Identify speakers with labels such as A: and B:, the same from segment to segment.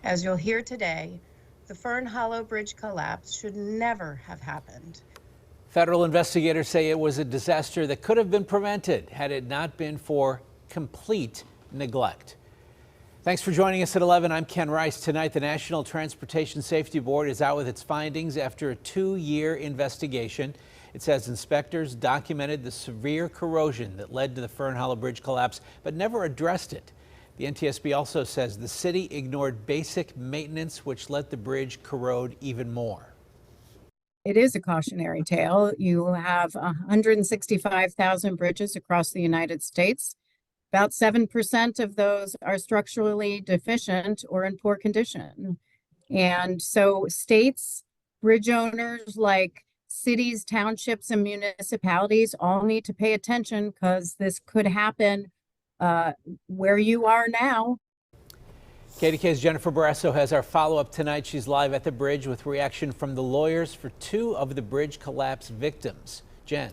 A: As you'll hear today, the Fern Hollow Bridge collapse should never have happened.
B: Federal investigators say it was a disaster that could have been prevented had it not been for complete neglect. Thanks for joining us at 11. I'm Ken Rice. Tonight, the National Transportation Safety Board is out with its findings after a 2-year investigation. It says inspectors documented the severe corrosion that led to the Fern Hollow Bridge collapse, but never addressed it. The NTSB also says the city ignored basic maintenance, which let the bridge corrode even more.
C: It is a cautionary tale. You have 165,000 bridges across the United States. About 7% of those are structurally deficient or in poor condition. And so states, bridge owners like cities, townships, and municipalities all need to pay attention because this could happen where you are now.
B: KDKA's Jennifer Borrasso has our follow-up tonight. She's live at the bridge with reaction from the lawyers for 2 of the bridge collapse victims. Jen.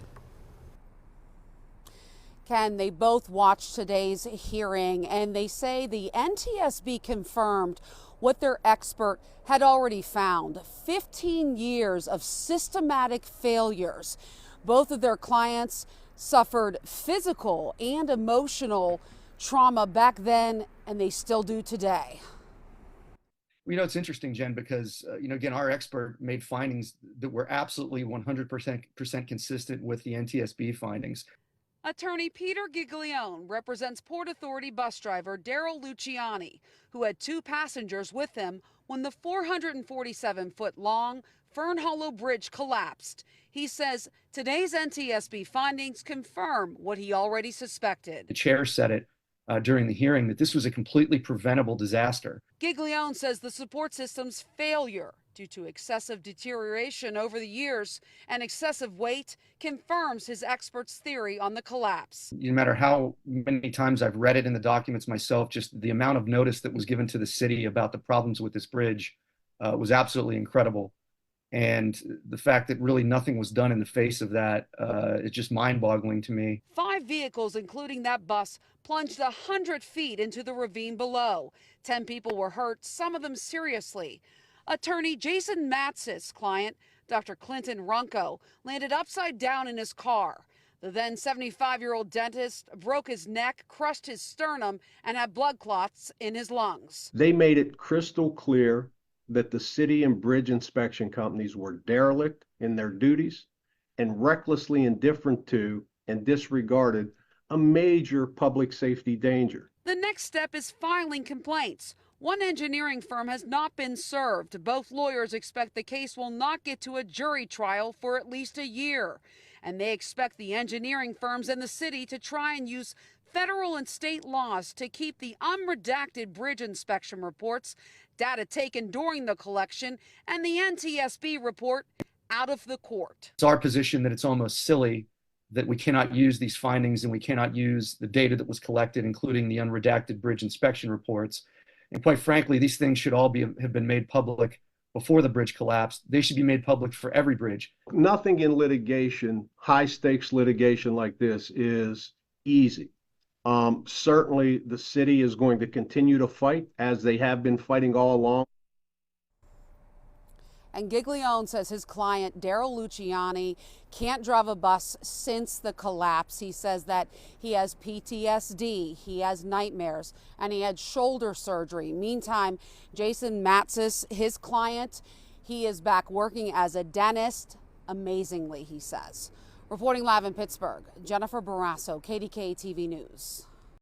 D: Ken, they both watched today's hearing, and they say the NTSB confirmed what their expert had already found: 15 years of systematic failures. Both of their clients suffered physical and emotional trauma back then, and they still do today.
E: You know, it's interesting, Jen, because, again, our expert made findings that were absolutely 100% consistent with the NTSB findings.
D: Attorney Peter Giglione represents Port Authority bus driver Daryl Luciani, who had 2 passengers with him when the 447-foot-long Fern Hollow Bridge collapsed. He says today's NTSB findings confirm what he already suspected.
E: The chair said it during the hearing that this was a completely preventable disaster.
D: Giglione says the support system's failure due to excessive deterioration over the years and excessive weight confirms his expert's theory on the collapse.
E: No matter how many times I've read it in the documents myself, just the amount of notice that was given to the city about the problems with this bridge was absolutely incredible. And the fact that really nothing was done in the face of that is just mind-boggling to me.
D: 5 vehicles, including that bus, plunged 100 feet into the ravine below. 10 people were hurt, some of them seriously. Attorney Jason Matz's client, Dr. Clinton Runco, landed upside down in his car. The then 75-year-old dentist broke his neck, crushed his sternum, and had blood clots in his lungs.
F: They made it crystal clear that the city and bridge inspection companies were derelict in their duties and recklessly indifferent to and disregarded a major public safety danger.
D: The next step is filing complaints. One engineering firm has not been served. Both lawyers expect the case will not get to a jury trial for at least a year. And they expect the engineering firms and the city to try and use federal and state laws to keep the unredacted bridge inspection reports, data taken during the collection, and the NTSB report out of the court.
E: It's our position that it's almost silly that we cannot use these findings and we cannot use the data that was collected, including the unredacted bridge inspection reports. And quite frankly, these things should all have been made public before the bridge collapsed. They should be made public for every bridge.
F: Nothing in litigation, high stakes litigation like this, is easy. Certainly the city is going to continue to fight as they have been fighting all along.
D: And Giglione says his client, Daryl Luciani, can't drive a bus since the collapse. He says that he has PTSD, he has nightmares, and he had shoulder surgery. Meantime, Jason Matzis, his client, he is back working as a dentist, amazingly, he says. Reporting live in Pittsburgh, Jennifer Borrasso, KDKA-TV News.